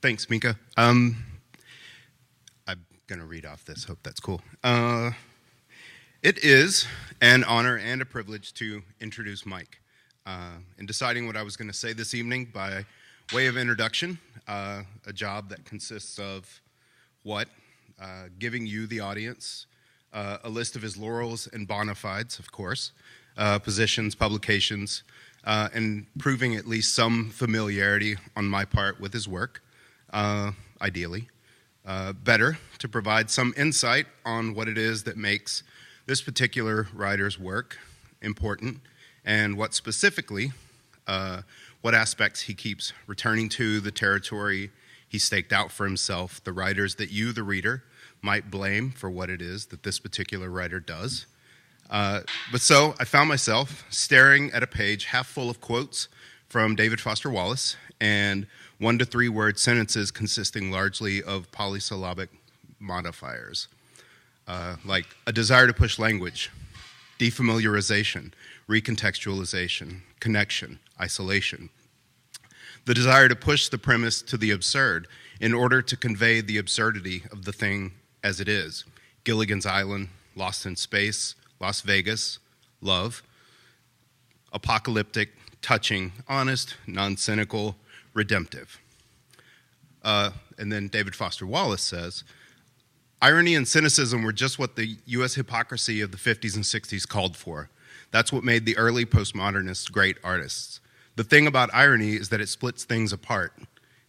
Thanks, Mika. I'm going to read off this. Hope that's cool. It is an honor and a privilege to introduce Mike. In deciding what I was going to say this evening, by way of introduction, a job that consists of what? Giving you, the audience, a list of his laurels and bona fides, of course, positions, publications, and proving at least some familiarity on my part with his work, ideally. Better, to provide some insight on what it is that makes this particular writer's work important, and what specifically, what aspects he keeps returning to, the territory he staked out for himself, the writers that you, the reader, might blame for what it is that this particular writer does. But so I found myself staring at a page half full of quotes from David Foster Wallace and 1 to 3 word sentences consisting largely of polysyllabic modifiers, like a desire to push language, defamiliarization, recontextualization, connection, isolation. The desire to push the premise to the absurd in order to convey the absurdity of the thing as it is. Gilligan's Island, Lost in Space, Las Vegas, love, apocalyptic, touching, honest, non-cynical, redemptive. And then David Foster Wallace says, irony and cynicism were just what the U.S. hypocrisy of the 50s and 60s called for. That's what made the early postmodernists great artists. The thing about irony is that it splits things apart,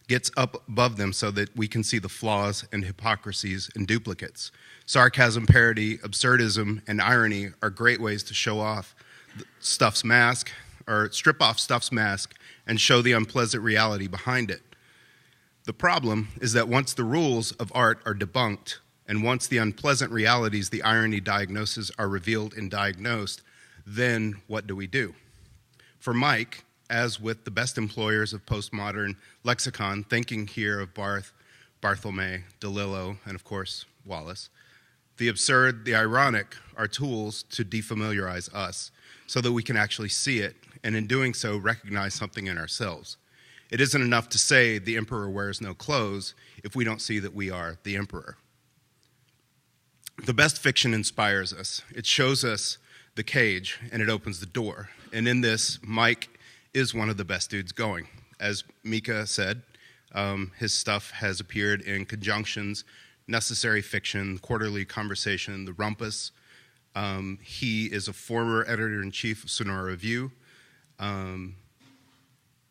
gets up above them so that we can see the flaws and hypocrisies and duplicates. Sarcasm, parody, absurdism, and irony are great ways to show off stuff's mask, or strip off stuff's mask and show the unpleasant reality behind it. The problem is that once the rules of art are debunked, and once the unpleasant realities the irony diagnoses are revealed and diagnosed, then what do we do? For Mike, as with the best employers of postmodern lexicon, thinking here of Barth, Barthelme, DeLillo, and of course, Wallace, the absurd, the ironic are tools to defamiliarize us so that we can actually see it, and in doing so, recognize something in ourselves. It isn't enough to say the emperor wears no clothes if we don't see that we are the emperor. The best fiction inspires us. It shows us the cage, and it opens the door. And in this, Mike is one of the best dudes going. As Mika said, his stuff has appeared in Conjunctions, Necessary Fiction, Quarterly Conversation, The Rumpus. He is a former editor-in-chief of Sonora Review.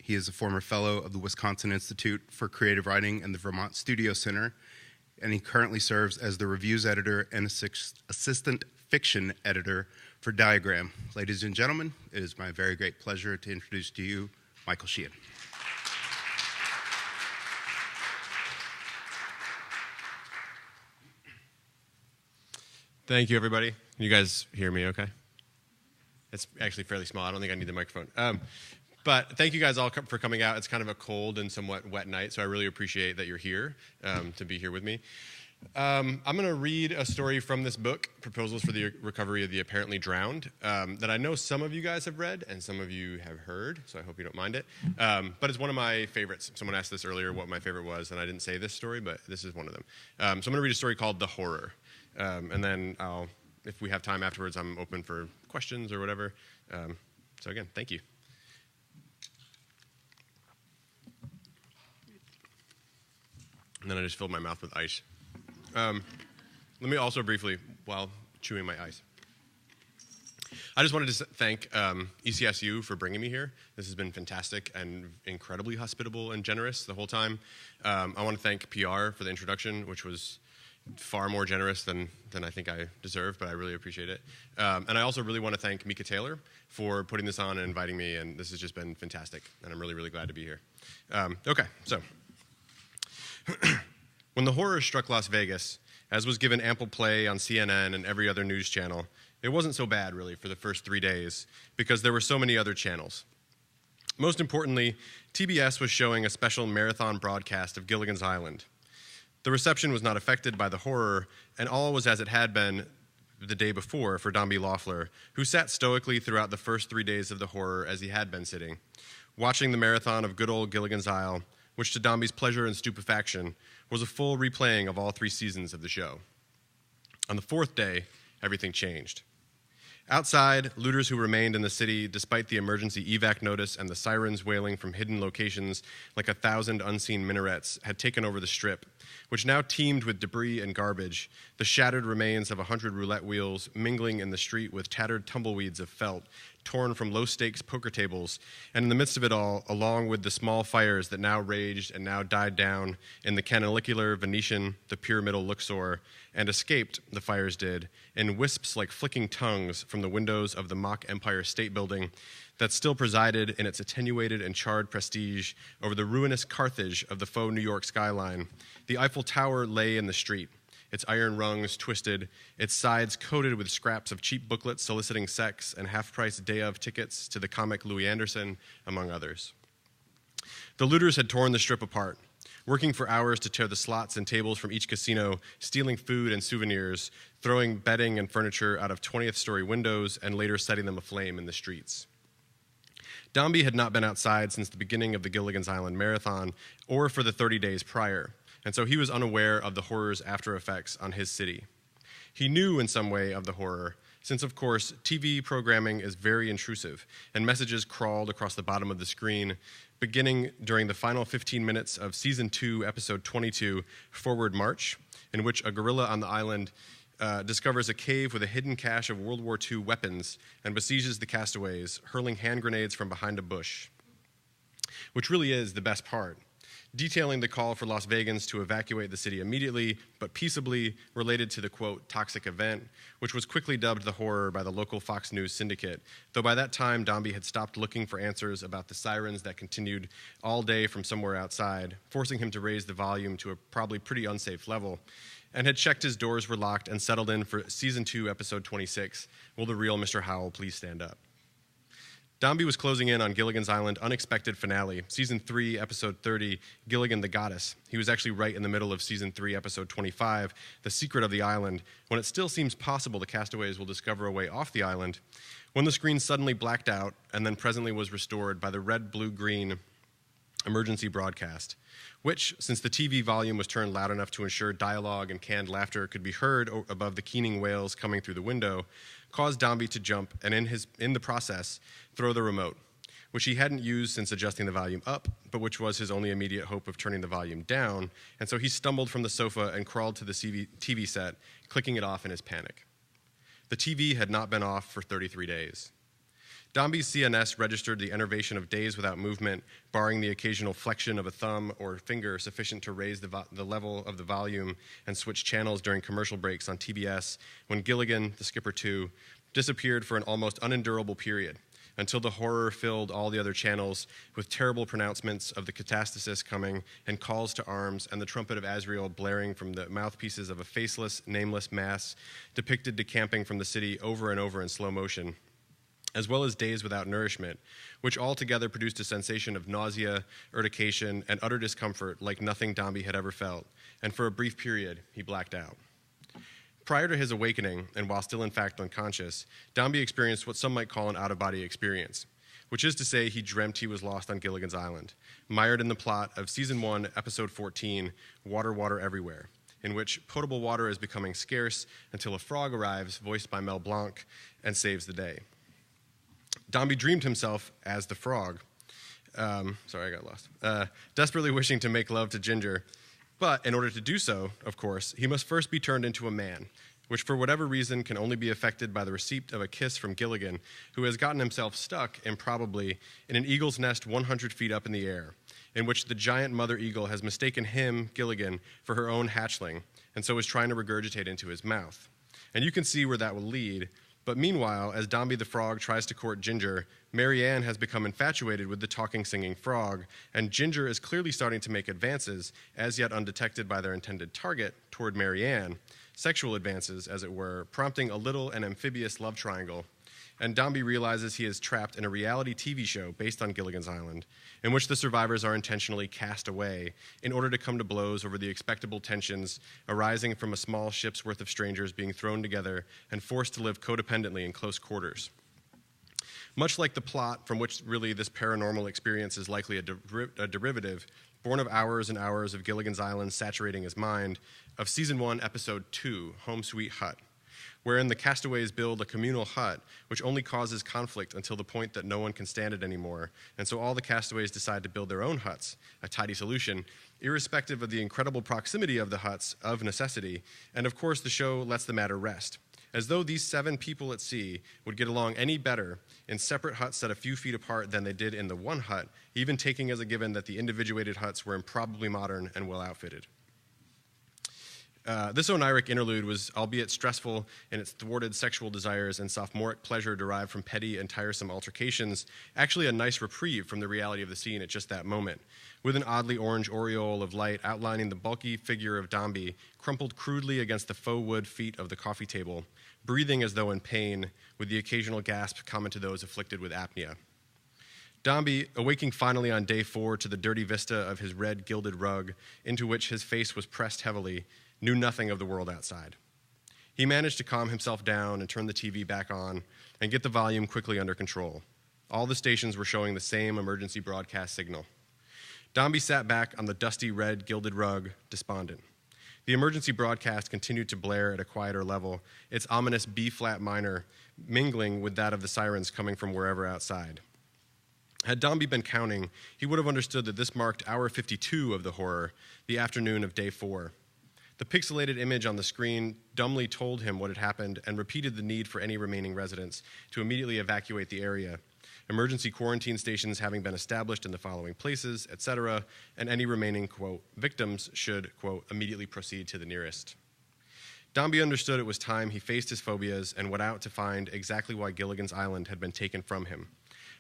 He is a former fellow of the Wisconsin Institute for Creative Writing and the Vermont Studio Center, and he currently serves as the reviews editor and assistant fiction editor for Diagram. Ladies and gentlemen, it is my very great pleasure to introduce to you Michael Sheehan. Thank you, everybody. Can you guys hear me okay? It's actually fairly small. I don't think I need the microphone. But thank you guys all for coming out. It's kind of a cold and somewhat wet night, so I really appreciate that you're here to be here with me. I'm going to read a story from this book, Proposals for the Recovery of the Apparently Drowned, that I know some of you guys have read and some of you have heard, so I hope you don't mind it. But it's one of my favorites. Someone asked this earlier what my favorite was, and I didn't say this story, but this is one of them. So I'm going to read a story called The Horror, and then if we have time afterwards, I'm open for questions or whatever. So again, thank you. And then I just filled my mouth with ice. Let me also briefly, while chewing my ice, I just wanted to thank ECSU for bringing me here. This has been fantastic and incredibly hospitable and generous the whole time. I want to thank PR for the introduction, which was far more generous than I think I deserve, but I really appreciate it. And I also really want to thank Mika Taylor for putting this on and inviting me, and this has just been fantastic, and I'm really, really glad to be here. Okay, so. When the horror struck Las Vegas, as was given ample play on CNN and every other news channel, it wasn't so bad, really, for the first 3 days, because there were so many other channels. Most importantly, TBS was showing a special marathon broadcast of Gilligan's Island. The reception was not affected by the horror, and all was as it had been the day before for Dombey Loeffler, who sat stoically throughout the first 3 days of the horror as he had been sitting, watching the marathon of good old Gilligan's Isle, which to Dombey's pleasure and stupefaction was a full replaying of all 3 seasons of the show. On the 4th day, everything changed. Outside, looters who remained in the city despite the emergency evac notice and the sirens wailing from hidden locations like 1,000 unseen minarets had taken over the strip, which now teemed with debris and garbage, the shattered remains of 100 roulette wheels mingling in the street with tattered tumbleweeds of felt, torn from low-stakes poker tables, and in the midst of it all, along with the small fires that now raged and now died down in the Canalicular, Venetian, the Pyramidal Luxor, and escaped, the fires did, in wisps like flicking tongues from the windows of the mock Empire State Building that still presided in its attenuated and charred prestige over the ruinous Carthage of the faux New York skyline. The Eiffel Tower lay in the street, its iron rungs twisted, its sides coated with scraps of cheap booklets soliciting sex and half-price day-of tickets to the comic Louis Anderson, among others. The looters had torn the strip apart, working for hours to tear the slots and tables from each casino, stealing food and souvenirs, throwing bedding and furniture out of 20th-story windows, and later setting them aflame in the streets. Dombey had not been outside since the beginning of the Gilligan's Island Marathon or for the 30 days prior, and so he was unaware of the horror's after effects on his city. He knew in some way of the horror, since of course TV programming is very intrusive, and messages crawled across the bottom of the screen, beginning during the final 15 minutes of Season 2, Episode 22, Forward March, in which a gorilla on the island discovers a cave with a hidden cache of World War II weapons and besieges the castaways, hurling hand grenades from behind a bush, which really is the best part, detailing the call for Las Vegans to evacuate the city immediately, but peaceably, related to the, quote, toxic event, which was quickly dubbed the horror by the local Fox News syndicate, though by that time Dombey had stopped looking for answers about the sirens that continued all day from somewhere outside, forcing him to raise the volume to a probably pretty unsafe level, and had checked his doors were locked and settled in for Season 2, Episode 26, Will the Real Mr. Howell Please Stand Up? Dombey was closing in on Gilligan's Island unexpected finale, Season 3, Episode 30, Gilligan the Goddess. He was actually right in the middle of Season 3, Episode 25, The Secret of the Island, when it still seems possible the castaways will discover a way off the island, when the screen suddenly blacked out and then presently was restored by the red, blue, green emergency broadcast, which, since the TV volume was turned loud enough to ensure dialogue and canned laughter could be heard above the keening wails coming through the window, caused Dombey to jump and in the process throw the remote, which he hadn't used since adjusting the volume up, but which was his only immediate hope of turning the volume down, and so he stumbled from the sofa and crawled to the TV set, clicking it off in his panic. The TV had not been off for 33 days. Dombey's CNS registered the enervation of days without movement, barring the occasional flexion of a thumb or finger sufficient to raise the level of the volume and switch channels during commercial breaks on TBS when Gilligan, the Skipper 2, disappeared for an almost unendurable period, until the horror filled all the other channels with terrible pronouncements of the catastasis coming and calls to arms and the trumpet of Azrael blaring from the mouthpieces of a faceless, nameless mass depicted decamping from the city over and over in slow motion, as well as days without nourishment, which altogether produced a sensation of nausea, urtication, and utter discomfort like nothing Dombey had ever felt, and for a brief period, he blacked out. Prior to his awakening, and while still in fact unconscious, Dombey experienced what some might call an out-of-body experience, which is to say he dreamt he was lost on Gilligan's Island, mired in the plot of Season 1, Episode 14, Water, Water Everywhere, in which potable water is becoming scarce until a frog arrives, voiced by Mel Blanc, and saves the day. Dombey dreamed himself as the frog, desperately wishing to make love to Ginger, but in order to do so, of course, he must first be turned into a man, which for whatever reason can only be effected by the receipt of a kiss from Gilligan, who has gotten himself stuck, improbably, in an eagle's nest 100 feet up in the air, in which the giant mother eagle has mistaken him, Gilligan, for her own hatchling, and so is trying to regurgitate into his mouth. And you can see where that will lead. But meanwhile, as Dombey the Frog tries to court Ginger, Mary Ann has become infatuated with the talking, singing frog, and Ginger is clearly starting to make advances, as yet undetected by their intended target, toward Mary Ann, sexual advances, as it were, prompting a little and amphibious love triangle. And Dombey realizes he is trapped in a reality TV show based on Gilligan's Island, in which the survivors are intentionally cast away in order to come to blows over the expectable tensions arising from a small ship's worth of strangers being thrown together and forced to live codependently in close quarters. Much like the plot from which really this paranormal experience is likely a derivative, born of hours and hours of Gilligan's Island saturating his mind, of Season 1, Episode 2, Home Sweet Hut, wherein the castaways build a communal hut which only causes conflict until the point that no one can stand it anymore, and so all the castaways decide to build their own huts, a tidy solution, irrespective of the incredible proximity of the huts of necessity, and of course the show lets the matter rest. As though these 7 people at sea would get along any better in separate huts set a few feet apart than they did in the one hut, even taking as a given that the individuated huts were improbably modern and well outfitted. This oniric interlude was, albeit stressful in its thwarted sexual desires and sophomoric pleasure derived from petty and tiresome altercations, actually a nice reprieve from the reality of the scene at just that moment, with an oddly orange aureole of light outlining the bulky figure of Dombey, crumpled crudely against the faux wood feet of the coffee table, breathing as though in pain, with the occasional gasp common to those afflicted with apnea. Dombey, awaking finally on day 4 to the dirty vista of his red gilded rug, into which his face was pressed heavily, knew nothing of the world outside. He managed to calm himself down and turn the TV back on and get the volume quickly under control. All the stations were showing the same emergency broadcast signal. Dombey sat back on the dusty red gilded rug, despondent. The emergency broadcast continued to blare at a quieter level, its ominous B-flat minor mingling with that of the sirens coming from wherever outside. Had Dombey been counting, he would have understood that this marked hour 52 of the horror, the afternoon of day 4. The pixelated image on the screen dumbly told him what had happened and repeated the need for any remaining residents to immediately evacuate the area, emergency quarantine stations having been established in the following places, etc., and any remaining, quote, victims should, quote, immediately proceed to the nearest. Dombey understood it was time he faced his phobias and went out to find exactly why Gilligan's Island had been taken from him,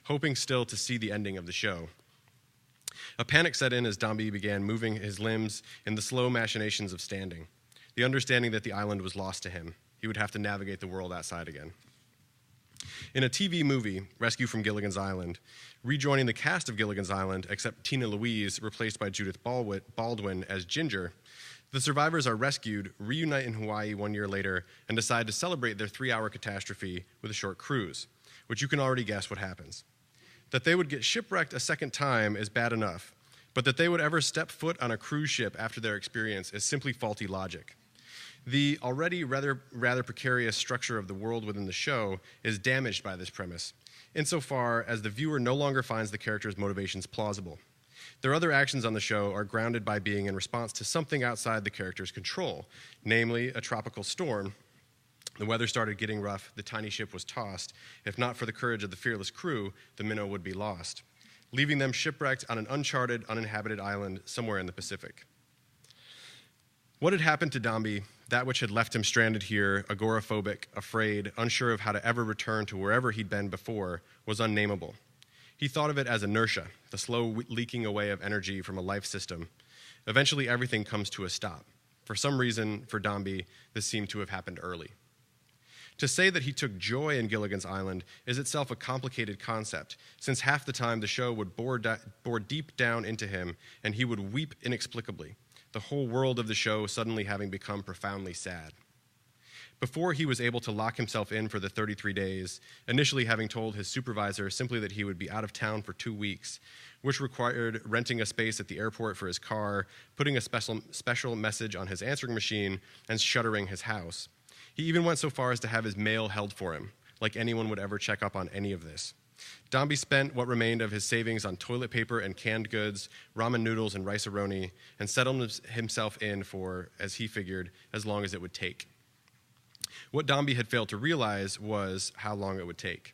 hoping still to see the ending of the show. A panic set in as Dombey began moving his limbs in the slow machinations of standing, the understanding that the island was lost to him. He would have to navigate the world outside again. In a TV movie, Rescue from Gilligan's Island, rejoining the cast of Gilligan's Island, except Tina Louise, replaced by Judith Baldwin as Ginger, the survivors are rescued, reunite in Hawaii 1 year later, and decide to celebrate their 3-hour catastrophe with a short cruise, which you can already guess what happens. That they would get shipwrecked a second time is bad enough, but that they would ever step foot on a cruise ship after their experience is simply faulty logic. The already rather precarious structure of the world within the show is damaged by this premise, insofar as the viewer no longer finds the characters' motivations plausible. Their other actions on the show are grounded by being in response to something outside the character's control, namely a tropical storm. The weather started getting rough, the tiny ship was tossed. If not for the courage of the fearless crew, the minnow would be lost, leaving them shipwrecked on an uncharted, uninhabited island somewhere in the Pacific. What had happened to Dombey, that which had left him stranded here, agoraphobic, afraid, unsure of how to ever return to wherever he'd been before, was unnameable. He thought of it as inertia, the slow leaking away of energy from a life system. Eventually, everything comes to a stop. For some reason, for Dombey, this seemed to have happened early. To say that he took joy in Gilligan's Island is itself a complicated concept, since half the time the show would bore deep down into him and he would weep inexplicably, the whole world of the show suddenly having become profoundly sad. Before he was able to lock himself in for the 33 days, initially having told his supervisor simply that he would be out of town for 2 weeks, which required renting a space at the airport for his car, putting a special message on his answering machine, and shuttering his house. He even went so far as to have his mail held for him, like anyone would ever check up on any of this. Dombey spent what remained of his savings on toilet paper and canned goods, ramen noodles and rice-a-roni, and settled himself in for, as he figured, as long as it would take. What Dombey had failed to realize was how long it would take.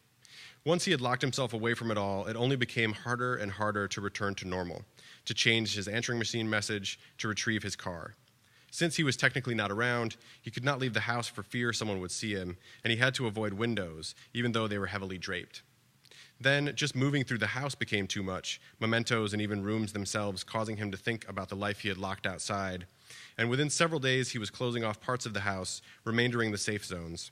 Once he had locked himself away from it all, it only became harder and harder to return to normal, to change his answering machine message, to retrieve his car. Since he was technically not around, he could not leave the house for fear someone would see him, and he had to avoid windows, even though they were heavily draped. Then, just moving through the house became too much, mementos and even rooms themselves causing him to think about the life he had locked outside. And within several days, he was closing off parts of the house, remaindering the safe zones.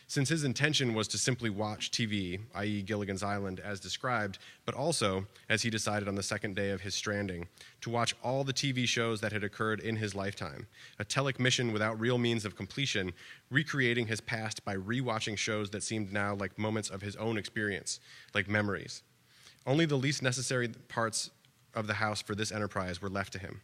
Since his intention was to simply watch TV, i.e. Gilligan's Island, as described, but also, as he decided on the second day of his stranding, to watch all the TV shows that had occurred in his lifetime, a telic mission without real means of completion, recreating his past by rewatching shows that seemed now like moments of his own experience, like memories. Only the least necessary parts of the house for this enterprise were left to him.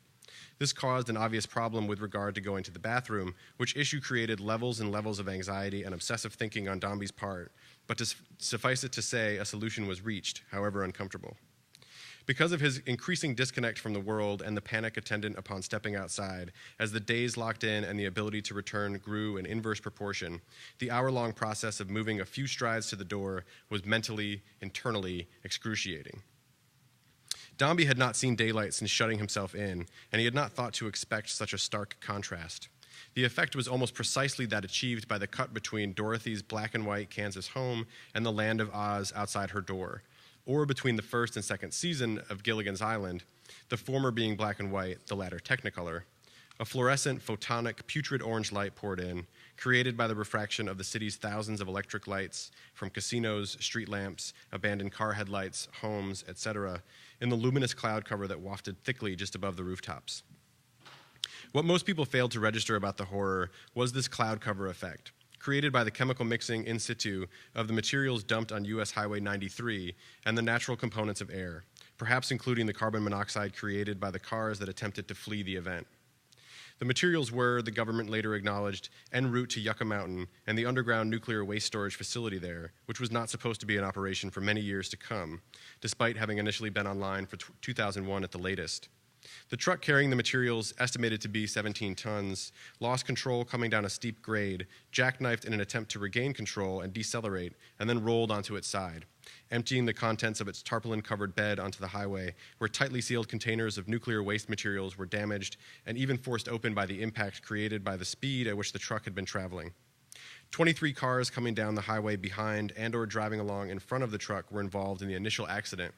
This caused an obvious problem with regard to going to the bathroom, which issue created levels and levels of anxiety and obsessive thinking on Dombey's part, but to suffice it to say, a solution was reached, however uncomfortable. Because of his increasing disconnect from the world and the panic attendant upon stepping outside, as the days locked in and the ability to return grew in inverse proportion, the hour-long process of moving a few strides to the door was mentally, internally excruciating. Dombey had not seen daylight since shutting himself in, and he had not thought to expect such a stark contrast. The effect was almost precisely that achieved by the cut between Dorothy's black and white Kansas home and the land of Oz outside her door, or between the first and second season of Gilligan's Island, the former being black and white, the latter technicolor. A fluorescent, photonic, putrid orange light poured in, created by the refraction of the city's thousands of electric lights from casinos, street lamps, abandoned car headlights, homes, etc., in the luminous cloud cover that wafted thickly just above the rooftops. What most people failed to register about the horror was this cloud cover effect, created by the chemical mixing in situ of the materials dumped on US Highway 93 and the natural components of air, perhaps including the carbon monoxide created by the cars that attempted to flee the event. The materials were, the government later acknowledged, en route to Yucca Mountain and the underground nuclear waste storage facility there, which was not supposed to be in operation for many years to come, despite having initially been online for 2001 at the latest. The truck carrying the materials, estimated to be 17 tons, lost control coming down a steep grade, jackknifed in an attempt to regain control and decelerate, and then rolled onto its side, emptying the contents of its tarpaulin-covered bed onto the highway, where tightly sealed containers of nuclear waste materials were damaged and even forced open by the impact created by the speed at which the truck had been traveling. 23 cars coming down the highway behind and or driving along in front of the truck were involved in the initial accident,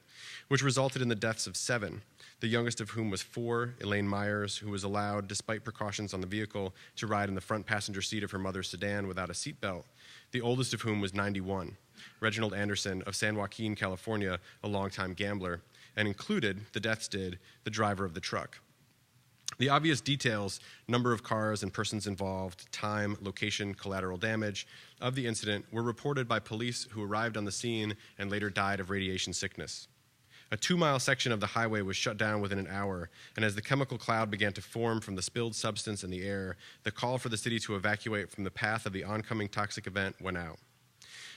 which resulted in the deaths of 7, the youngest of whom was 4, Elaine Myers, who was allowed, despite precautions on the vehicle, to ride in the front passenger seat of her mother's sedan without a seatbelt, the oldest of whom was 91, Reginald Anderson of San Joaquin, California, a longtime gambler, and included, the deaths did, the driver of the truck. The obvious details, number of cars and persons involved, time, location, collateral damage of the incident were reported by police who arrived on the scene and later died of radiation sickness. A 2-mile section of the highway was shut down within an hour, and as the chemical cloud began to form from the spilled substance in the air, the call for the city to evacuate from the path of the oncoming toxic event went out.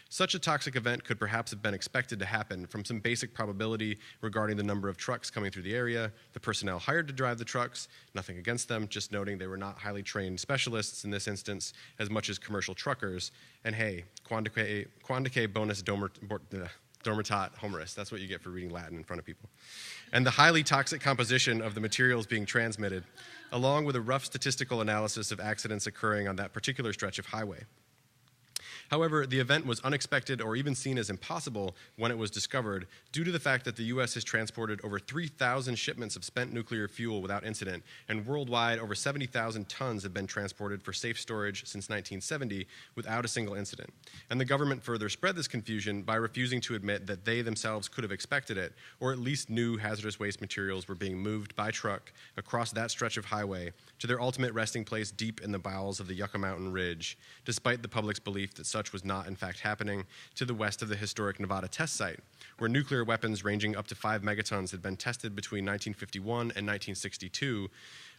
Such a toxic event could perhaps have been expected to happen from some basic probability regarding the number of trucks coming through the area, the personnel hired to drive the trucks, nothing against them, just noting they were not highly trained specialists in this instance as much as commercial truckers, and hey, quandique bonus dormitat homeris, that's what you get for reading Latin in front of people. And the highly toxic composition of the materials being transmitted, along with a rough statistical analysis of accidents occurring on that particular stretch of highway. However, the event was unexpected or even seen as impossible when it was discovered due to the fact that the U.S. has transported over 3,000 shipments of spent nuclear fuel without incident, and worldwide over 70,000 tons have been transported for safe storage since 1970 without a single incident. And the government further spread this confusion by refusing to admit that they themselves could have expected it, or at least knew hazardous waste materials were being moved by truck across that stretch of highway to their ultimate resting place deep in the bowels of the Yucca Mountain Ridge, despite the public's belief that such was not in fact happening to the west of the historic Nevada test site, where nuclear weapons ranging up to 5 megatons had been tested between 1951 and 1962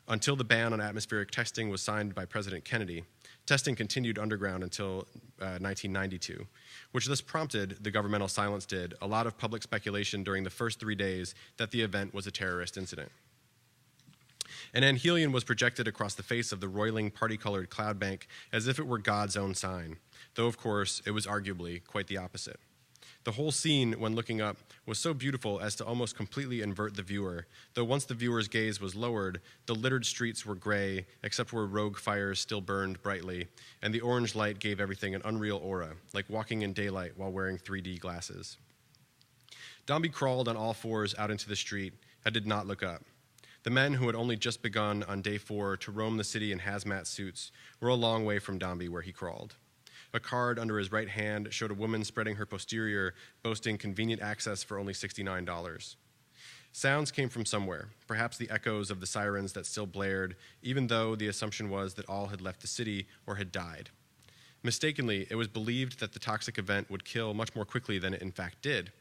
until the ban on atmospheric testing was signed by President Kennedy. Testing continued underground until 1992, which thus prompted, the governmental silence did, a lot of public speculation during the first 3 days that the event was a terrorist incident. An anhelion was projected across the face of the roiling, party-colored cloud bank as if it were God's own sign, though, of course, it was arguably quite the opposite. The whole scene, when looking up, was so beautiful as to almost completely invert the viewer, though once the viewer's gaze was lowered, the littered streets were gray, except where rogue fires still burned brightly, and the orange light gave everything an unreal aura, like walking in daylight while wearing 3D glasses. Dombey crawled on all fours out into the street and did not look up. The men who had only just begun on day 4 to roam the city in hazmat suits were a long way from Dombey where he crawled. A card under his right hand showed a woman spreading her posterior, boasting convenient access for only $69. Sounds came from somewhere, perhaps the echoes of the sirens that still blared, even though the assumption was that all had left the city or had died. Mistakenly, it was believed that the toxic event would kill much more quickly than it in fact did.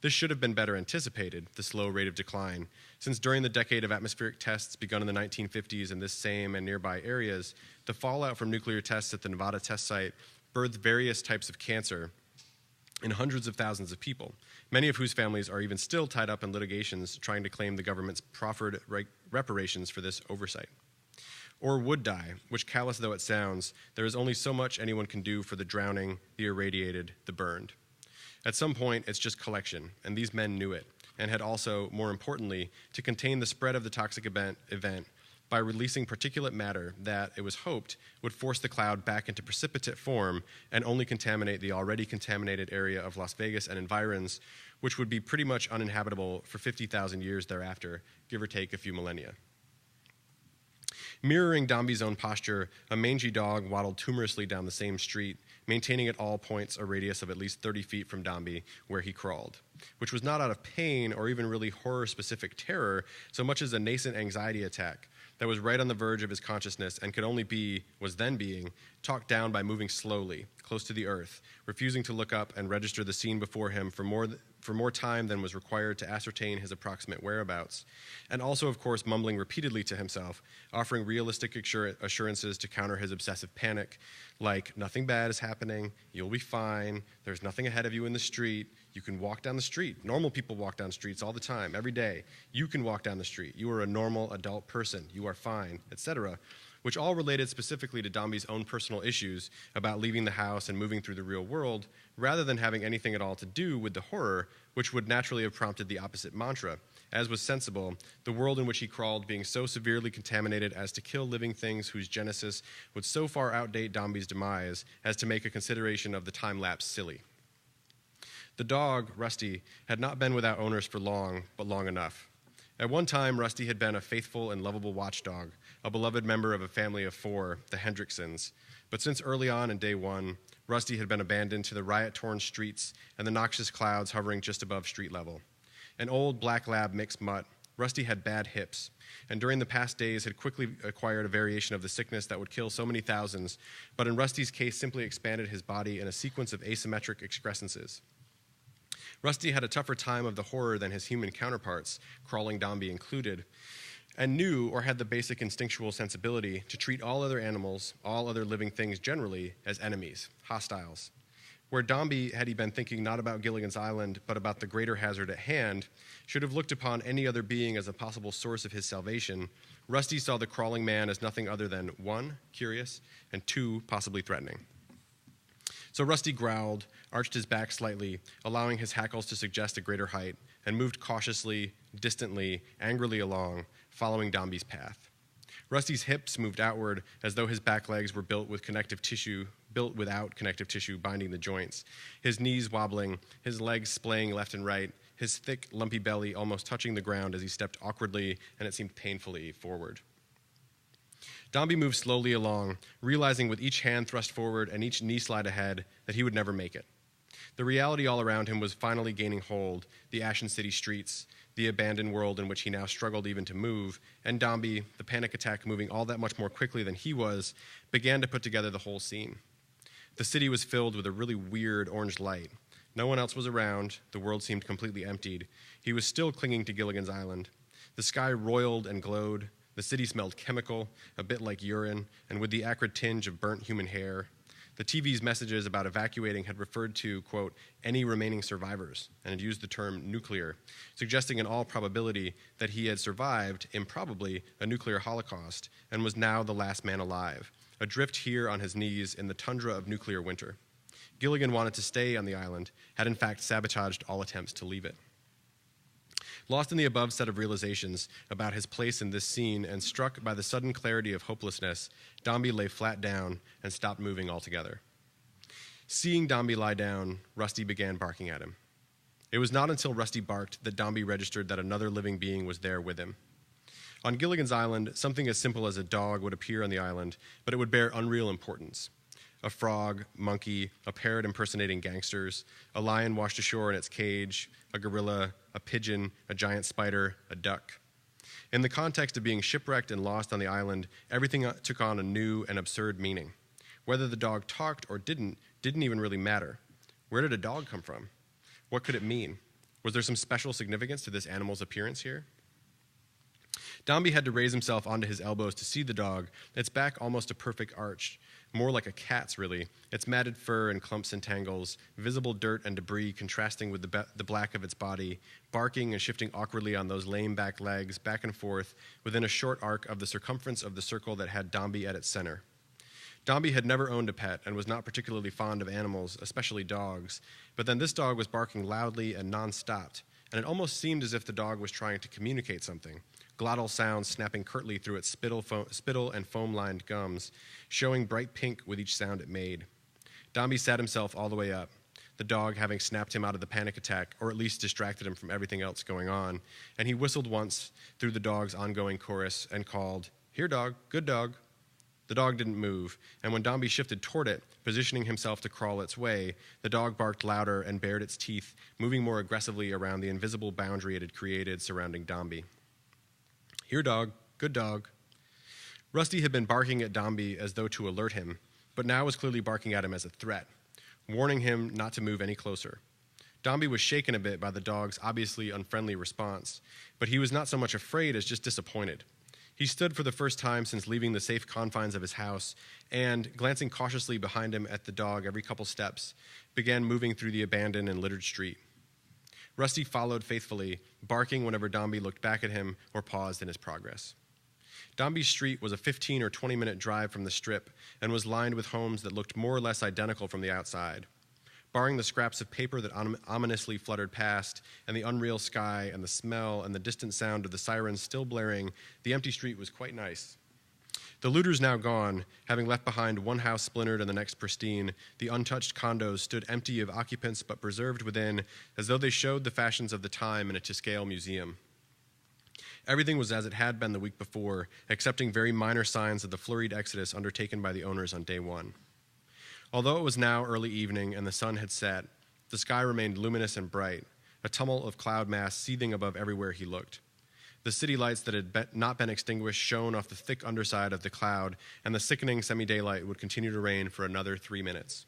This should have been better anticipated, the slow rate of decline, since during the decade of atmospheric tests begun in the 1950s in this same and nearby areas, the fallout from nuclear tests at the Nevada test site birthed various types of cancer in hundreds of thousands of people, many of whose families are even still tied up in litigations trying to claim the government's proffered reparations for this oversight. Or would die, which, callous though it sounds, there is only so much anyone can do for the drowning, the irradiated, the burned. At some point, it's just collection, and these men knew it, and had also, more importantly, to contain the spread of the toxic event by releasing particulate matter that, it was hoped, would force the cloud back into precipitate form and only contaminate the already contaminated area of Las Vegas and environs, which would be pretty much uninhabitable for 50,000 years thereafter, give or take a few millennia. Mirroring Dombey's own posture, a mangy dog waddled timorously down the same street, maintaining at all points a radius of at least 30 feet from Dombey, where he crawled, which was not out of pain or even really horror-specific terror, so much as a nascent anxiety attack that was right on the verge of his consciousness and could only be, was then being, talked down by moving slowly, close to the earth, refusing to look up and register the scene before him for more time than was required to ascertain his approximate whereabouts, and also, of course, mumbling repeatedly to himself, offering realistic assurances to counter his obsessive panic, like, nothing bad is happening, you'll be fine, there's nothing ahead of you in the street, you can walk down the street. Normal people walk down streets all the time, every day. You can walk down the street. You are a normal adult person. You are fine, etc., which all related specifically to Dombey's own personal issues about leaving the house and moving through the real world, rather than having anything at all to do with the horror, which would naturally have prompted the opposite mantra, as was sensible, the world in which he crawled being so severely contaminated as to kill living things whose genesis would so far outdate Dombey's demise as to make a consideration of the time lapse silly. The dog, Rusty, had not been without owners for long, but long enough. At one time, Rusty had been a faithful and lovable watchdog, a beloved member of a family of 4, the Hendricksons. But since early on in day 1, Rusty had been abandoned to the riot-torn streets and the noxious clouds hovering just above street level. An old black lab mixed mutt, Rusty had bad hips, and during the past days had quickly acquired a variation of the sickness that would kill so many thousands, but in Rusty's case simply expanded his body in a sequence of asymmetric excrescences. Rusty had a tougher time of the horror than his human counterparts, crawling Dombey included, and knew or had the basic instinctual sensibility to treat all other animals, all other living things generally, as enemies, hostiles. Where Dombey, had he been thinking not about Gilligan's Island, but about the greater hazard at hand, should have looked upon any other being as a possible source of his salvation, Rusty saw the crawling man as nothing other than 1, curious, and 2, possibly threatening. So Rusty growled, arched his back slightly, allowing his hackles to suggest a greater height, and moved cautiously, distantly, angrily along, following Dombey's path. Rusty's hips moved outward as though his back legs were built without connective tissue binding the joints, his knees wobbling, his legs splaying left and right, his thick, lumpy belly almost touching the ground as he stepped awkwardly and it seemed painfully forward. Dombey moved slowly along, realizing with each hand thrust forward and each knee slide ahead that he would never make it. The reality all around him was finally gaining hold, the Ashen City streets, the abandoned world in which he now struggled even to move, and Dombey, the panic attack moving all that much more quickly than he was, began to put together the whole scene. The city was filled with a really weird orange light. No one else was around, the world seemed completely emptied. He was still clinging to Gilligan's Island. The sky roiled and glowed. The city smelled chemical, a bit like urine, and with the acrid tinge of burnt human hair. The TV's messages about evacuating had referred to, quote, any remaining survivors, and had used the term nuclear, suggesting in all probability that he had survived, improbably, a nuclear holocaust, and was now the last man alive, adrift here on his knees in the tundra of nuclear winter. Gilligan wanted to stay on the island, had in fact sabotaged all attempts to leave it. Lost in the above set of realizations about his place in this scene and struck by the sudden clarity of hopelessness, Dombey lay flat down and stopped moving altogether. Seeing Dombey lie down, Rusty began barking at him. It was not until Rusty barked that Dombey registered that another living being was there with him. On Gilligan's Island, something as simple as a dog would appear on the island, but it would bear unreal importance. A frog, monkey, a parrot impersonating gangsters, a lion washed ashore in its cage, a gorilla, a pigeon, a giant spider, a duck. In the context of being shipwrecked and lost on the island, everything took on a new and absurd meaning. Whether the dog talked or didn't even really matter. Where did a dog come from? What could it mean? Was there some special significance to this animal's appearance here? Dombey had to raise himself onto his elbows to see the dog, its back almost a perfect arch, more like a cat's really, its matted fur in clumps and tangles, visible dirt and debris contrasting with the black of its body, barking and shifting awkwardly on those lame back legs back and forth within a short arc of the circumference of the circle that had Dombey at its center. Dombey had never owned a pet and was not particularly fond of animals, especially dogs, but then this dog was barking loudly and non-stopped, and it almost seemed as if the dog was trying to communicate something, glottal sounds snapping curtly through its spittle and foam-lined gums, showing bright pink with each sound it made. Dombey sat himself all the way up, the dog having snapped him out of the panic attack, or at least distracted him from everything else going on, and he whistled once through the dog's ongoing chorus and called, "Here, dog, good dog." The dog didn't move, and when Dombey shifted toward it, positioning himself to crawl its way, the dog barked louder and bared its teeth, moving more aggressively around the invisible boundary it had created surrounding Dombey. "Here, dog, good dog." Rusty had been barking at Dombey as though to alert him, but now was clearly barking at him as a threat, warning him not to move any closer. Dombey was shaken a bit by the dog's obviously unfriendly response, but he was not so much afraid as just disappointed. He stood for the first time since leaving the safe confines of his house and, glancing cautiously behind him at the dog every couple steps, began moving through the abandoned and littered street. Rusty followed faithfully, barking whenever Dombey looked back at him or paused in his progress. Dombey's street was a 15 or 20-minute drive from the Strip and was lined with homes that looked more or less identical from the outside. Barring the scraps of paper that ominously fluttered past, and the unreal sky, and the smell, and the distant sound of the sirens still blaring, the empty street was quite nice. The looters now gone, having left behind one house splintered and the next pristine, the untouched condos stood empty of occupants but preserved within, as though they showed the fashions of the time in a to-scale museum. Everything was as it had been the week before, excepting very minor signs of the flurried exodus undertaken by the owners on day one. Although it was now early evening and the sun had set, the sky remained luminous and bright, a tumult of cloud mass seething above everywhere he looked. The city lights that had not been extinguished shone off the thick underside of the cloud, and the sickening semi-daylight would continue to reign for another 3 minutes.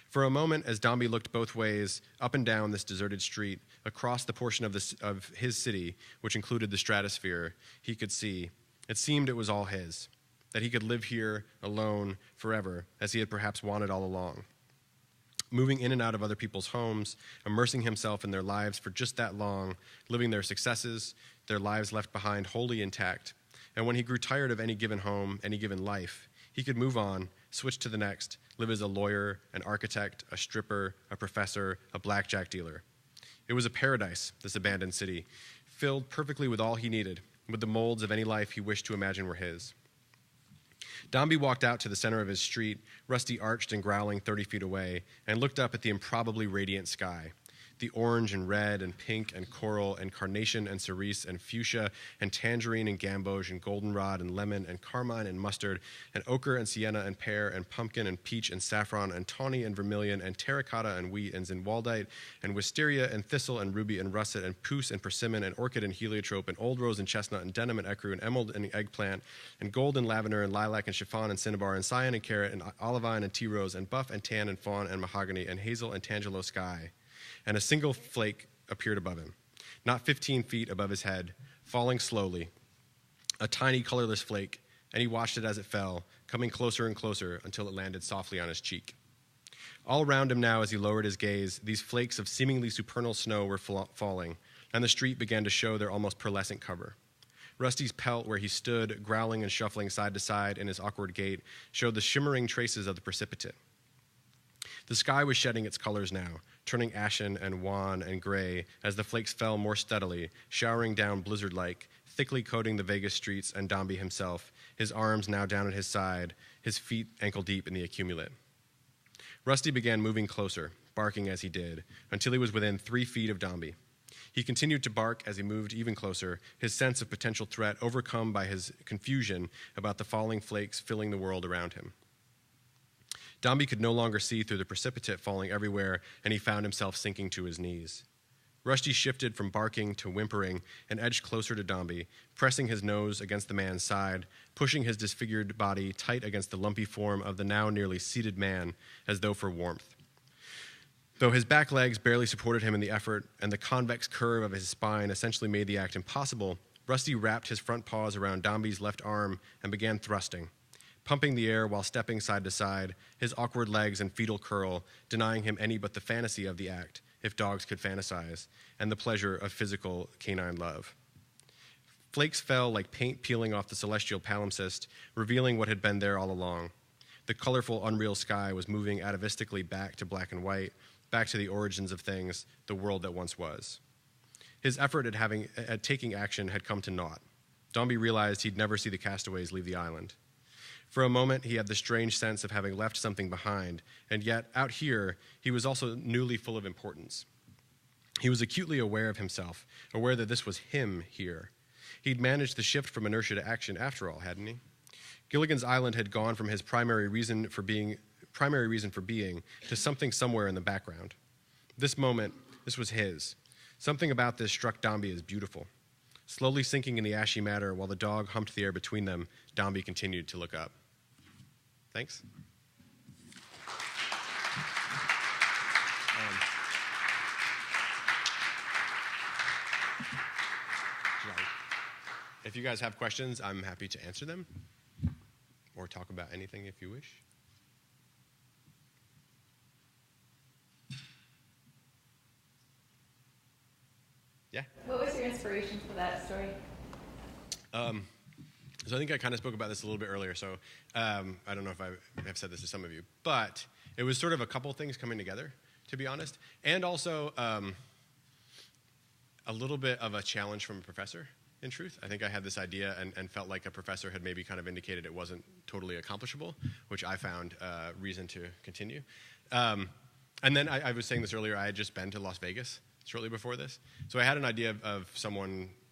For a moment, as Dombey looked both ways, up and down this deserted street, across the portion of his city, which included the stratosphere, he could see, it seemed it was all his, that he could live here alone forever, as he had perhaps wanted all along. Moving in and out of other people's homes, immersing himself in their lives for just that long, living their successes, their lives left behind wholly intact. And when he grew tired of any given home, any given life, he could move on, switch to the next, live as a lawyer, an architect, a stripper, a professor, a blackjack dealer. It was a paradise, this abandoned city, filled perfectly with all he needed, with the molds of any life he wished to imagine were his. Dombey walked out to the center of his street, Rusty arched and growling 30 feet away, and looked up at the improbably radiant sky. The orange and red and pink and coral and carnation and cerise and fuchsia and tangerine and gamboge and goldenrod and lemon and carmine and mustard and ochre and sienna and pear and pumpkin and peach and saffron and tawny and vermilion and terracotta and wheat and zinwaldite and wisteria and thistle and ruby and russet and puce and persimmon and orchid and heliotrope and old rose and chestnut and denim and ecru and emerald and eggplant and gold and lavender and lilac and chiffon and cinnabar and cyan and carrot and olivine and tea rose and buff and tan and fawn and mahogany and hazel and tangelo sky. And a single flake appeared above him, not 15 feet above his head, falling slowly, a tiny colorless flake, and he watched it as it fell, coming closer and closer until it landed softly on his cheek. All around him now, as he lowered his gaze, these flakes of seemingly supernal snow were falling, and the street began to show their almost pearlescent cover. Rusty's pelt, where he stood, growling and shuffling side to side in his awkward gait, showed the shimmering traces of the precipitate. The sky was shedding its colors now, turning ashen and wan and gray as the flakes fell more steadily, showering down blizzard-like, thickly coating the Vegas streets and Dombey himself, his arms now down at his side, his feet ankle-deep in the accumulate. Rusty began moving closer, barking as he did, until he was within 3 feet of Dombey. He continued to bark as he moved even closer, his sense of potential threat overcome by his confusion about the falling flakes filling the world around him. Dombey could no longer see through the precipitate falling everywhere, and he found himself sinking to his knees. Rusty shifted from barking to whimpering and edged closer to Dombey, pressing his nose against the man's side, pushing his disfigured body tight against the lumpy form of the now nearly seated man, as though for warmth. Though his back legs barely supported him in the effort, and the convex curve of his spine essentially made the act impossible, Rusty wrapped his front paws around Dombey's left arm and began thrusting, pumping the air while stepping side to side, his awkward legs in fetal curl, denying him any but the fantasy of the act, if dogs could fantasize, and the pleasure of physical canine love. Flakes fell like paint peeling off the celestial palimpsest, revealing what had been there all along. The colorful, unreal sky was moving atavistically back to black and white, back to the origins of things, the world that once was. His effort at taking action had come to naught. Dombey realized he'd never see the castaways leave the island. For a moment, he had the strange sense of having left something behind, and yet, out here, he was also newly full of importance. He was acutely aware of himself, aware that this was him here. He'd managed the shift from inertia to action after all, hadn't he? Gilligan's Island had gone from his primary reason for being to something somewhere in the background. This moment, this was his. Something about this struck Dombey as beautiful. Slowly sinking in the ashy matter while the dog humped the air between them, Dombey continued to look up. Thanks. If you guys have questions, I'm happy to answer them or talk about anything if you wish. Yeah? What was your inspiration for that story? So I think I kind of spoke about this a little bit earlier, so I don't know if I have said this to some of you, but it was sort of a couple things coming together, to be honest, and also a little bit of a challenge from a professor, in truth. I think I had this idea and felt like a professor had maybe kind of indicated it wasn't totally accomplishable, which I found reason to continue. And then I was saying this earlier, I had just been to Las Vegas shortly before this. So I had an idea of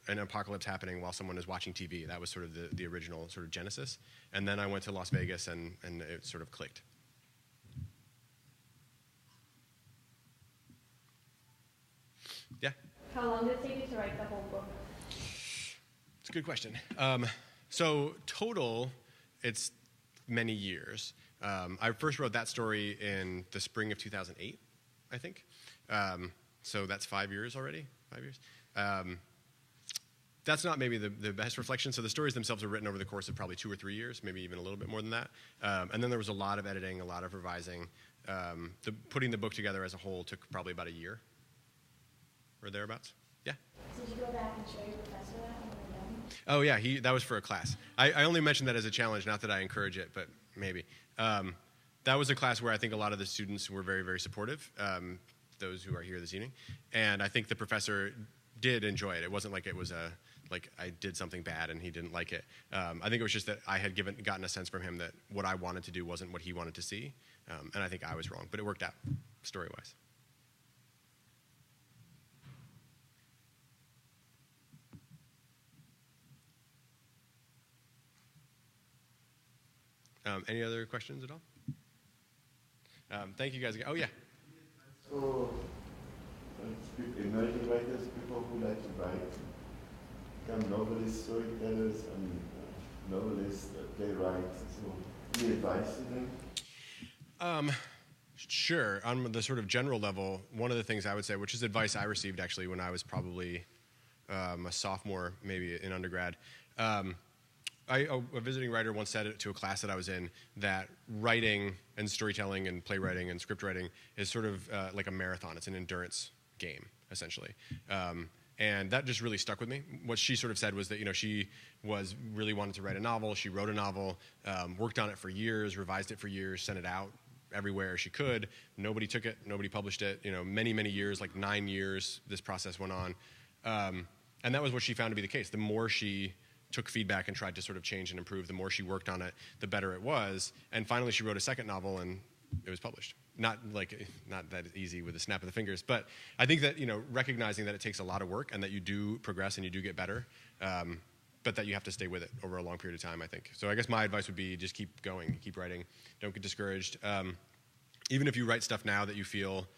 an apocalypse happening while someone is watching TV. That was sort of the original sort of genesis. And then I went to Las Vegas and it sort of clicked. Yeah? How long did it take you to write the whole book? It's a good question. So total, it's many years. I first wrote that story in the spring of 2008, I think. So that's 5 years already, 5 years. That's not maybe the best reflection. So the stories themselves were written over the course of probably 2 or 3 years, maybe even a little bit more than that. And then there was a lot of editing, a lot of revising. Putting the book together as a whole took probably about a year or thereabouts. Yeah? Did you go back and show your professor that when you were done? Oh, yeah, that was for a class. I only mentioned that as a challenge, not that I encourage it, but maybe. That was a class where I think a lot of the students were very, very supportive, those who are here this evening. And I think the professor did enjoy it. It wasn't like it was like I did something bad and he didn't like it. I think it was just that I had gotten a sense from him that what I wanted to do wasn't what he wanted to see. And I think I was wrong, but it worked out, story-wise. Any other questions at all? Thank you guys again. Oh, yeah. So, emerging writers, people who like to write, become novelists, storytellers, novelists, playwrights. So, any advice to them? Sure. On the sort of general level, one of the things I would say, which is advice I received actually when I was probably a sophomore, maybe in undergrad, a visiting writer once said it to a class that I was in that writing and storytelling and playwriting and script writing is sort of like a marathon. It's an endurance game, essentially. And that just really stuck with me. What she sort of said was that, she really wanted to write a novel. She wrote a novel, worked on it for years, revised it for years, sent it out everywhere she could. Nobody took it. Nobody published it. Many, many years, like 9 years, this process went on. And that was what she found to be the case. The more she took feedback and tried to sort of change and improve, the more she worked on it, the better it was. And finally, she wrote a second novel, and it was published. Not that easy with a snap of the fingers, but I think that recognizing that it takes a lot of work and that you do progress and you do get better, but that you have to stay with it over a long period of time, I think. So I guess my advice would be just keep going, keep writing, don't get discouraged. Even if you write stuff now that you feel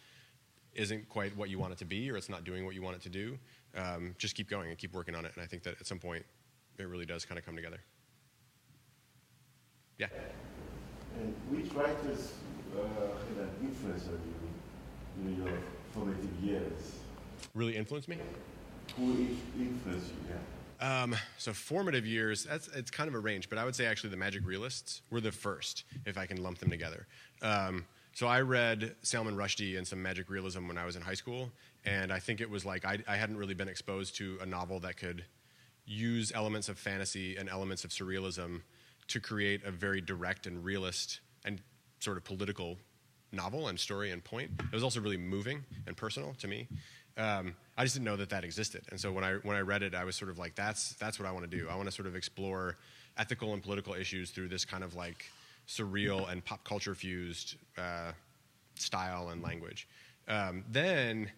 isn't quite what you want it to be or it's not doing what you want it to do, just keep going and keep working on it. And I think that at some point it really does kind of come together. Yeah. And which writers had an influence on you your formative years? Really influenced me? Who influenced you? Yeah. So formative years, it's kind of a range, but I would say actually the Magic Realists were the first, if I can lump them together. So I read Salman Rushdie and some magic realism when I was in high school, and I think it was like I hadn't really been exposed to a novel that could use elements of fantasy and elements of surrealism to create a very direct and realist and sort of political novel and story and point. It was also really moving and personal to me. I just didn't know that existed, and so when I read it, I was sort of like, that's what I want to do. I want to sort of explore ethical and political issues through this kind of like surreal and pop culture fused style and language. Then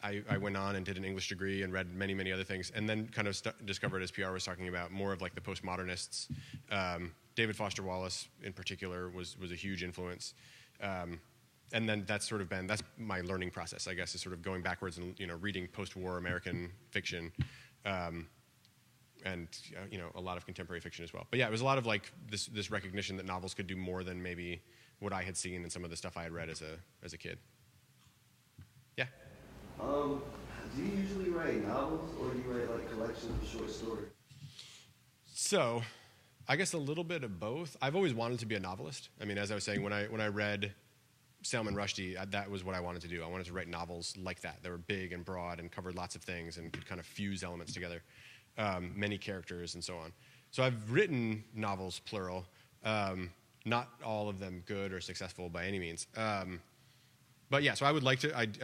I went on and did an English degree and read many, many other things, and then kind of discovered, as PR was talking about, more of like the postmodernists. David Foster Wallace, in particular, was a huge influence. And then that's my learning process, I guess, is sort of going backwards and reading post-war American fiction, and a lot of contemporary fiction as well. But yeah, it was a lot of like this recognition that novels could do more than maybe what I had seen in some of the stuff I had read as a kid. Yeah. Do you usually write novels, or do you write like collections of short stories? So, I guess a little bit of both. I've always wanted to be a novelist. I mean, as I was saying, when I read Salman Rushdie, that was what I wanted to do. I wanted to write novels like that. They were big and broad and covered lots of things and could kind of fuse elements together, many characters and so on. So I've written novels, plural. Not all of them good or successful by any means. But yeah, so I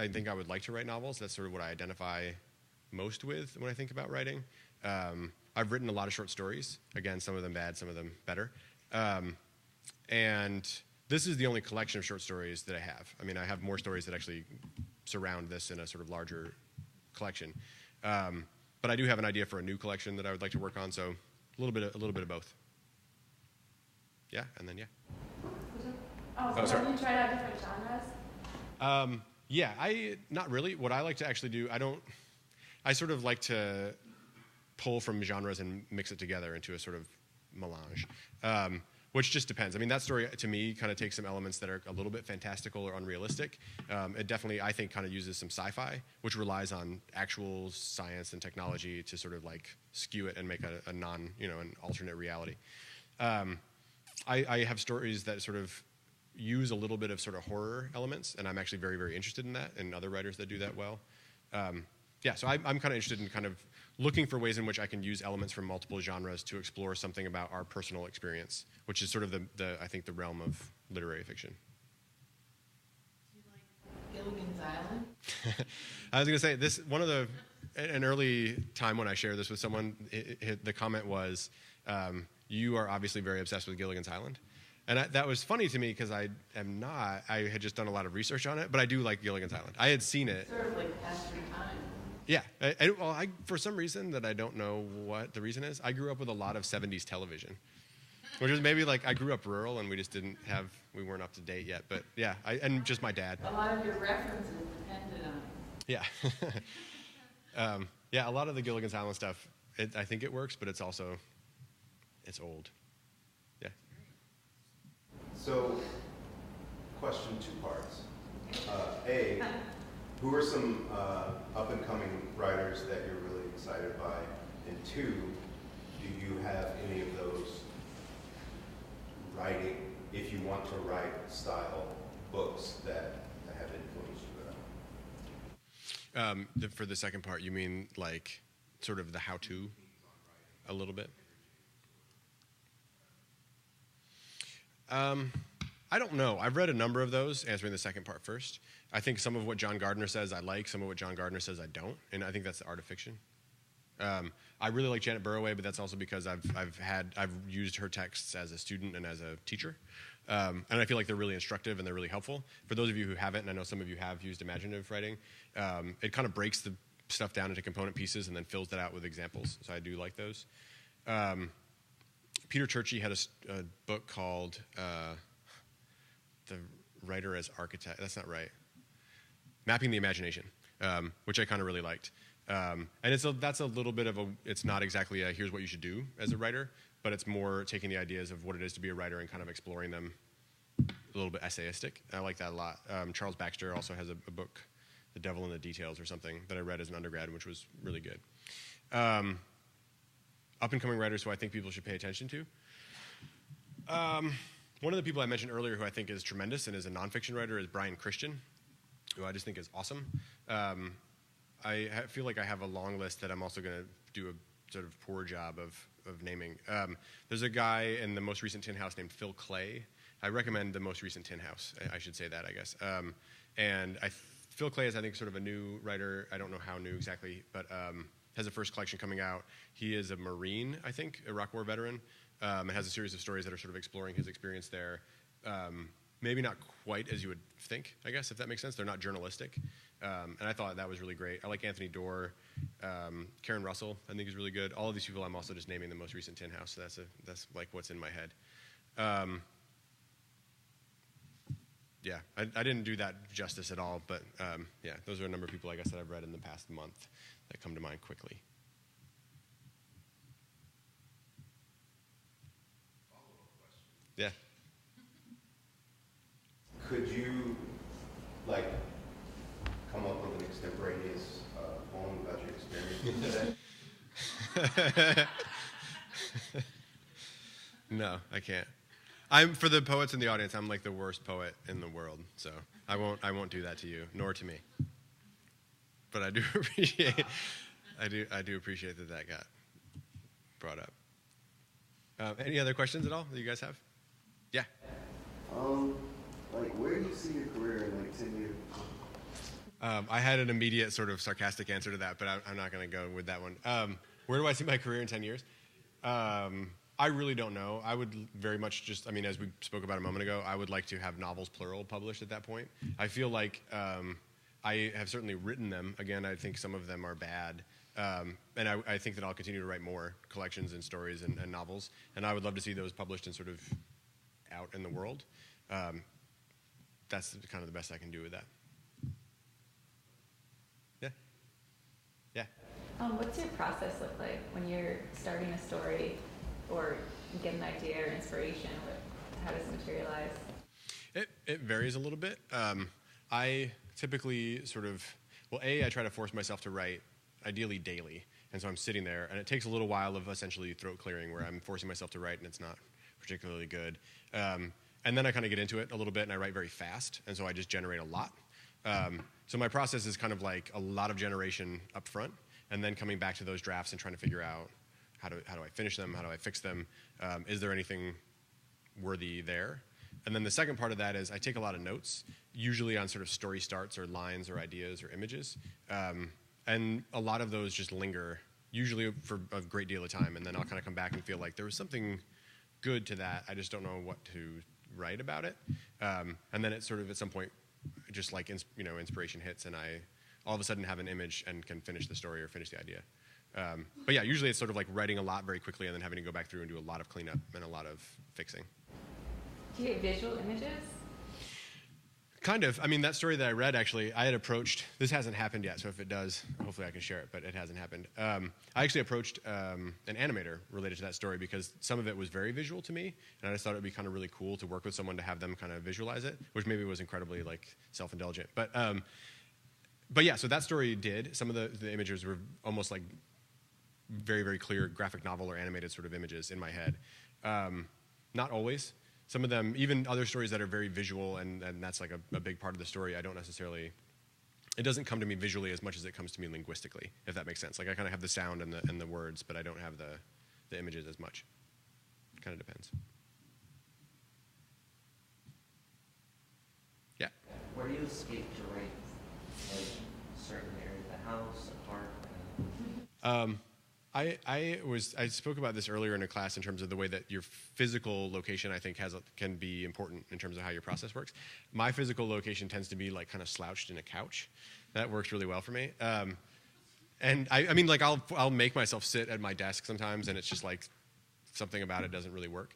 think I would like to write novels. That's sort of what I identify most with when I think about writing. I've written a lot of short stories. Again, some of them bad, some of them better. And this is the only collection of short stories that I have. I mean, I have more stories that actually surround this in a sort of larger collection. But I do have an idea for a new collection that I would like to work on, so a little bit of both. Yeah, and then yeah. So sorry. have you tried out different genres? Yeah, not really. What I like to actually do, I sort of like to pull from genres and mix it together into a sort of melange, which just depends. I mean, that story to me kind of takes some elements that are a little bit fantastical or unrealistic. It definitely, I think, kind of uses some sci-fi, which relies on actual science and technology to sort of like skew it and make an alternate reality. I have stories that sort of use a little bit of sort of horror elements, and I'm actually very, very interested in that, and other writers that do that well. Yeah, so I'm kind of interested in kind of looking for ways in which I can use elements from multiple genres to explore something about our personal experience, which is sort of I think the realm of literary fiction. Do you like Gilligan's Island? I was going to say an early time when I shared this with someone, the comment was, you are obviously very obsessed with Gilligan's Island. And that was funny to me because I am not. I had just done a lot of research on it, but I do like Gilligan's Island. I had seen it. Sort of like past your time. Yeah. For some reason that I don't know what the reason is, I grew up with a lot of 70s television, which is maybe like I grew up rural and we weren't up to date yet. But yeah, and just my dad. A lot of your references depended on it. Yeah. Yeah, a lot of the Gilligan's Island stuff, I think it works, but it's old. Yeah. So, question, two parts. A, who are some up-and-coming writers that you're really excited by? And two, do you have any of those writing, if you want to write style, books that have influenced you at all? For the second part, you mean like sort of the how-to a little bit? I don't know. I've read a number of those, answering the second part first. I think some of what John Gardner says I like, some of what John Gardner says I don't, and I think that's the art of fiction. I really like Janet Burroway, but that's also because I've used her texts as a student and as a teacher, and I feel like they're really instructive and they're really helpful. For those of you who haven't, and I know some of you have used imaginative writing, it kind of breaks the stuff down into component pieces and then fills that out with examples, so I do like those. Peter Turchi had a book called The Writer as Architect. That's not right. Mapping the Imagination, which I kind of really liked. And that's a little bit of it's not exactly a here's what you should do as a writer, but it's more taking the ideas of what it is to be a writer and kind of exploring them a little bit essayistic. I like that a lot. Charles Baxter also has a book, The Devil in the Details or something, that I read as an undergrad, which was really good. Up-and-coming writers who I think people should pay attention to. One of the people I mentioned earlier who I think is tremendous and is a nonfiction writer is Brian Christian, who I just think is awesome. Feel like I have a long list that I'm also going to do a sort of poor job of naming. There's a guy in the most recent Tin House named Phil Clay. I recommend the most recent Tin House. I should say that, I guess. Phil Clay is, I think, sort of a new writer. I don't know how new exactly, but has a first collection coming out. He is a Marine, I think, a Iraq War veteran, and has a series of stories that are sort of exploring his experience there. Maybe not quite as you would think, I guess, if that makes sense. They're not journalistic. And I thought that was really great. I like Anthony Doerr. Karen Russell, I think, is really good. All of these people I'm also just naming the most recent Tin House, so that's like what's in my head. Yeah, I didn't do that justice at all, but yeah, those are a number of people, I guess, that I've read in the past month that come to mind quickly. Follow-up question. Yeah. Could you, like, come up with an extemporaneous poem about your experience today? No, I can't. For the poets in the audience, I'm like the worst poet in the world, so I won't do that to you, nor to me. But I do appreciate, I do appreciate that got brought up. Any other questions at all that you guys have? Yeah. Like, where do you see your career in like 10 years? I had an immediate sort of sarcastic answer to that, but I'm not going to go with that one. Where do I see my career in 10 years? I really don't know. I would very much just, I mean, as we spoke about a moment ago, I would like to have novels plural published at that point. I feel like I have certainly written them. Again, I think some of them are bad. And I think that I'll continue to write more collections and stories and novels. And I would love to see those published and sort of out in the world. That's kind of the best I can do with that. Yeah? Yeah. What's your process look like when you're starting a story or you get an idea or inspiration? How does it materialize? It varies a little bit. I typically sort of, I try to force myself to write ideally daily. And so I'm sitting there, and it takes a little while of essentially throat clearing where I'm forcing myself to write and it's not particularly good. And then I kind of get into it a little bit and I write very fast, and so I just generate a lot. So my process is kind of like a lot of generation up front, and then coming back to those drafts and trying to figure out how do I finish them, how do I fix them, is there anything worthy there? And then the second part of that is I take a lot of notes, usually on sort of story starts or lines or ideas or images, and a lot of those just linger, usually for a great deal of time, and then I'll kind of come back and feel like there was something good to that, I just don't know what to write about it. And then it sort of at some point, just like inspiration hits, and I all of a sudden have an image and can finish the story or finish the idea. But yeah, usually it's sort of like writing a lot very quickly and then having to go back through and do a lot of cleanup and a lot of fixing. Do you get visual images? Kind of. I mean, that story that I read, actually, I had approached, this hasn't happened yet, so if it does, hopefully I can share it, but it hasn't happened. I actually approached an animator related to that story because some of it was very visual to me, and I just thought it would be kind of really cool to work with someone to have them kind of visualize it, which maybe was incredibly like self-indulgent. But yeah, so that story did. Some of the images were almost like very, very clear graphic novel or animated sort of images in my head. Not always. Some of them, even other stories that are very visual, and that's like a big part of the story, I don't necessarily, it doesn't come to me visually as much as it comes to me linguistically, if that makes sense. Like I kind of have the sound and the words, but I don't have the images as much. It kind of depends. Yeah? Where do you escape to write? Like certain areas of the house, a park? I spoke about this earlier in a class in terms of the way that your physical location, I think, can be important in terms of how your process works. My physical location tends to be like kind of slouched in a couch. That works really well for me. And I mean, like I'll make myself sit at my desk sometimes, and it's just like something about it doesn't really work.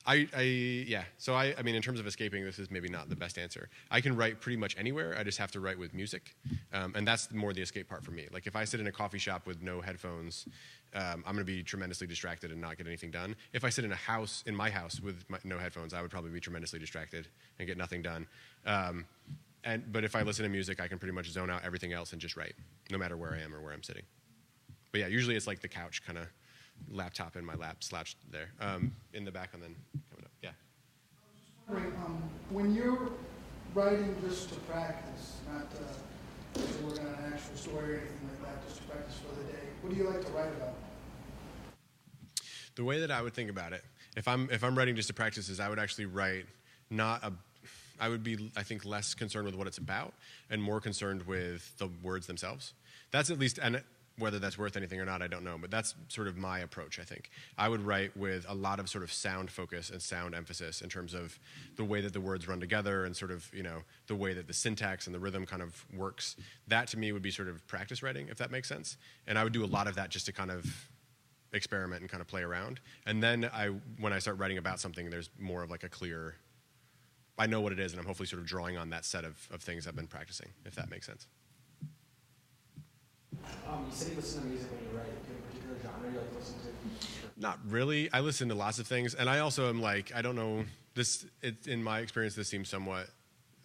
Yeah. So I mean, in terms of escaping, this is maybe not the best answer. I can write pretty much anywhere. I just have to write with music, and that's more the escape part for me. Like if I sit in a coffee shop with no headphones, I'm going to be tremendously distracted and not get anything done. If I sit in my house with no headphones, I would probably be tremendously distracted and get nothing done. But if I listen to music, I can pretty much zone out everything else and just write, no matter where I am or where I'm sitting. But yeah, usually it's like the couch kind of. Laptop in my lap, slouched there, in the back, and then coming up. Yeah. I was just wondering, when you're writing just to practice, not to work on an actual story or anything like that, just to practice for the day, what do you like to write about? The way that I would think about it, if I'm writing just to practice, is I would actually write I would be, I think, less concerned with what it's about and more concerned with the words themselves. That's at least, and whether that's worth anything or not, I don't know, but that's sort of my approach, I think. I would write with a lot of sort of sound focus and sound emphasis in terms of the way that the words run together and sort of, the way that the syntax and the rhythm kind of works. That, to me, would be sort of practice writing, if that makes sense. And I would do a lot of that just to kind of experiment and kind of play around. And then when I start writing about something, there's more of like a clear, I know what it is, and I'm hopefully sort of drawing on that set of things I've been practicing, if that makes sense. You said you listen to music when you write. Do you have a particular genre you like to listen to? Not really. I listen to lots of things, and I also am like, I don't know, in my experience, this seems somewhat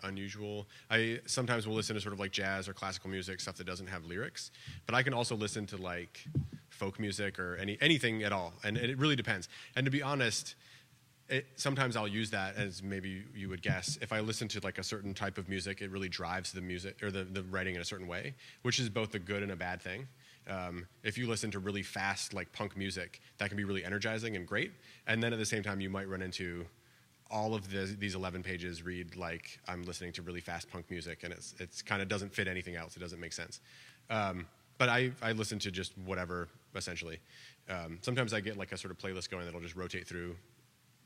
unusual. I sometimes will listen to sort of like jazz or classical music, stuff that doesn't have lyrics, but I can also listen to like folk music or anything at all, and it really depends. And to be honest, sometimes I'll use that as maybe you would guess. If I listen to like a certain type of music, it really drives the music or the writing in a certain way, which is both a good and a bad thing. If you listen to really fast like punk music, that can be really energizing and great. And then at the same time, you might run into all of these 11 pages read like I'm listening to really fast punk music, and it's kind of doesn't fit anything else. It doesn't make sense. But I listen to just whatever essentially. Sometimes I get like a sort of playlist going that'll just rotate through,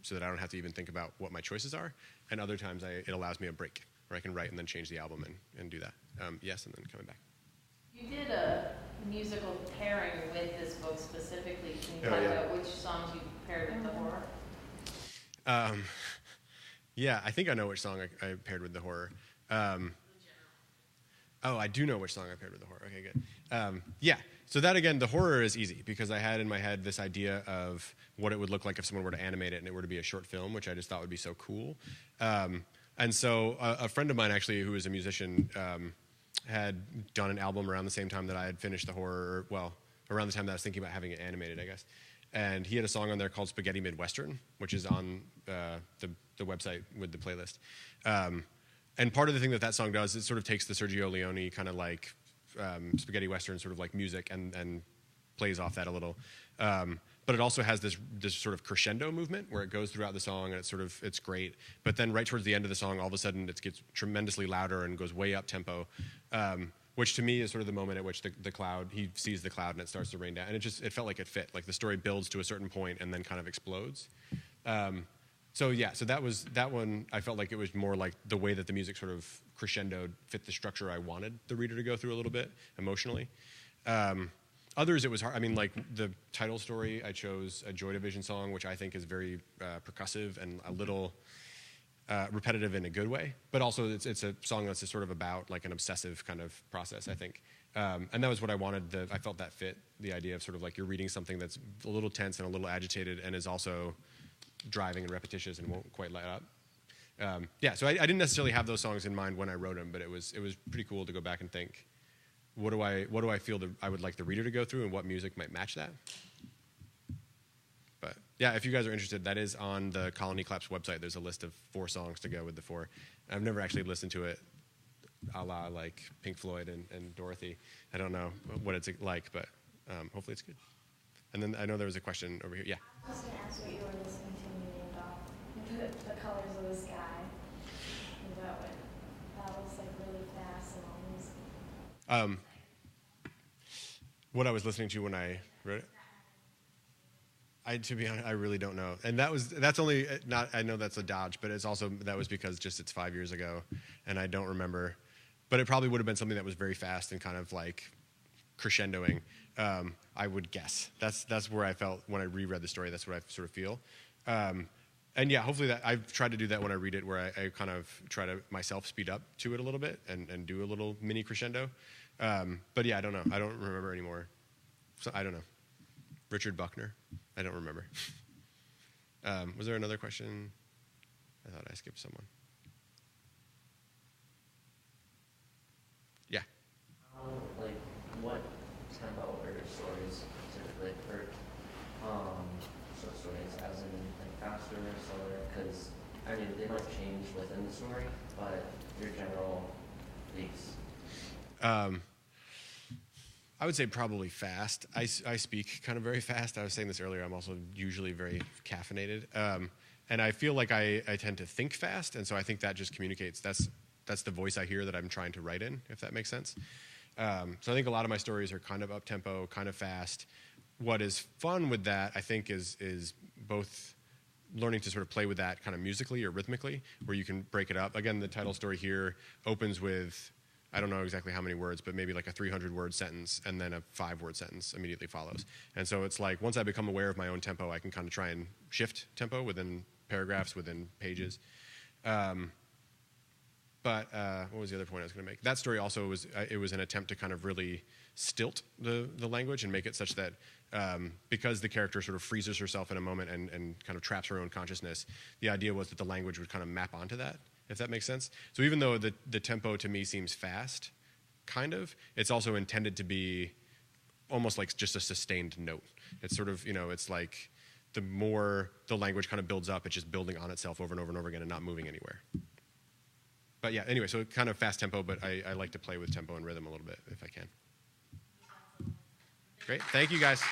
so that I don't have to even think about what my choices are. And other times it allows me a break where I can write and then change the album and do that. Yes, and then coming back. You did a musical pairing with this book specifically. Can you talk about which songs you paired with the horror? Yeah, I think I know which song I paired with the horror. I do know which song I paired with the horror. Okay, good. Yeah, so that again, the horror is easy because I had in my head this idea of what it would look like if someone were to animate it and it were to be a short film, which I just thought would be so cool. And so a friend of mine actually, who is a musician, had done an album around the same time that I had finished the horror, around the time that I was thinking about having it animated, I guess. And he had a song on there called Spaghetti Midwestern, which is on the website with the playlist. And part of the thing that song does, it sort of takes the Sergio Leone kind of like spaghetti western sort of like music and plays off that a little. But it also has this sort of crescendo movement where it goes throughout the song and it's great. But then right towards the end of the song, all of a sudden it gets tremendously louder and goes way up tempo, which to me is sort of the moment at which the cloud, he sees the cloud and it starts to rain down. And it felt like it fit. Like the story builds to a certain point and then kind of explodes. So that one, I felt like it was more like the way that the music sort of crescendoed fit the structure I wanted the reader to go through a little bit emotionally. Others, it was hard. I mean, like the title story, I chose a Joy Division song, which I think is very percussive and a little repetitive in a good way. But also, it's a song that's sort of about like an obsessive kind of process, I think. And that was what I wanted. I felt that fit the idea of sort of like you're reading something that's a little tense and a little agitated and is also driving and repetitious and won't quite let up. So I didn't necessarily have those songs in mind when I wrote them, but it was pretty cool to go back and think, what do I feel that I would like the reader to go through, and what music might match that? But yeah, if you guys are interested, that is on the Colony Claps website. There's a list of 4 songs to go with the 4. I've never actually listened to it a la like Pink Floyd and Dorothy. I don't know what it's like, but hopefully it's good. And then I know there was a question over here. Yeah. I was going to ask what you were listening to when you named off the colors of the sky. That was like really fast and all music. What I was listening to when I wrote it? To be honest, I really don't know. And that's only not, I know that's a dodge, but it's also, that was because it's 5 years ago and I don't remember. But it probably would have been something that was very fast and kind of like crescendoing, I would guess. That's where I felt when I reread the story, that's what I sort of feel. And yeah, hopefully that I've tried to do that when I read it, where I kind of try to myself speed up to it a little bit and do a little mini crescendo. But yeah, I don't know. I don't remember anymore. So I don't know. Richard Buckner? I don't remember. Was there another question? I thought I skipped someone. Yeah. Like, what tempo are your stories typically for short stories, as in like faster or slower? Because I mean, they might change within the story, but your general leads. I would say probably fast. I speak kind of very fast. I was saying this earlier. I'm also usually very caffeinated. And I feel like I tend to think fast, and so I think that just communicates. That's the voice I hear that I'm trying to write in, if that makes sense. So I think a lot of my stories are kind of up-tempo, kind of fast. What is fun with that, I think, is both learning to sort of play with that kind of musically or rhythmically, where you can break it up. Again, the title story here opens with, I don't know exactly how many words, but maybe like a 300-word sentence, and then a 5-word sentence immediately follows. And so it's like, once I become aware of my own tempo, I can kind of try and shift tempo within paragraphs, within pages. But what was the other point I was going to make? That story also was an attempt to kind of really stilt the language and make it such that because the character sort of freezes herself in a moment and kind of traps her own consciousness, the idea was that the language would kind of map onto that, if that makes sense. So even though the tempo to me seems fast, kind of, it's also intended to be almost like just a sustained note. It's sort of, it's like the more the language kind of builds up, it's just building on itself over and over and over again and not moving anywhere. But yeah, anyway, so kind of fast tempo, but I like to play with tempo and rhythm a little bit if I can. Great. Thank you, guys.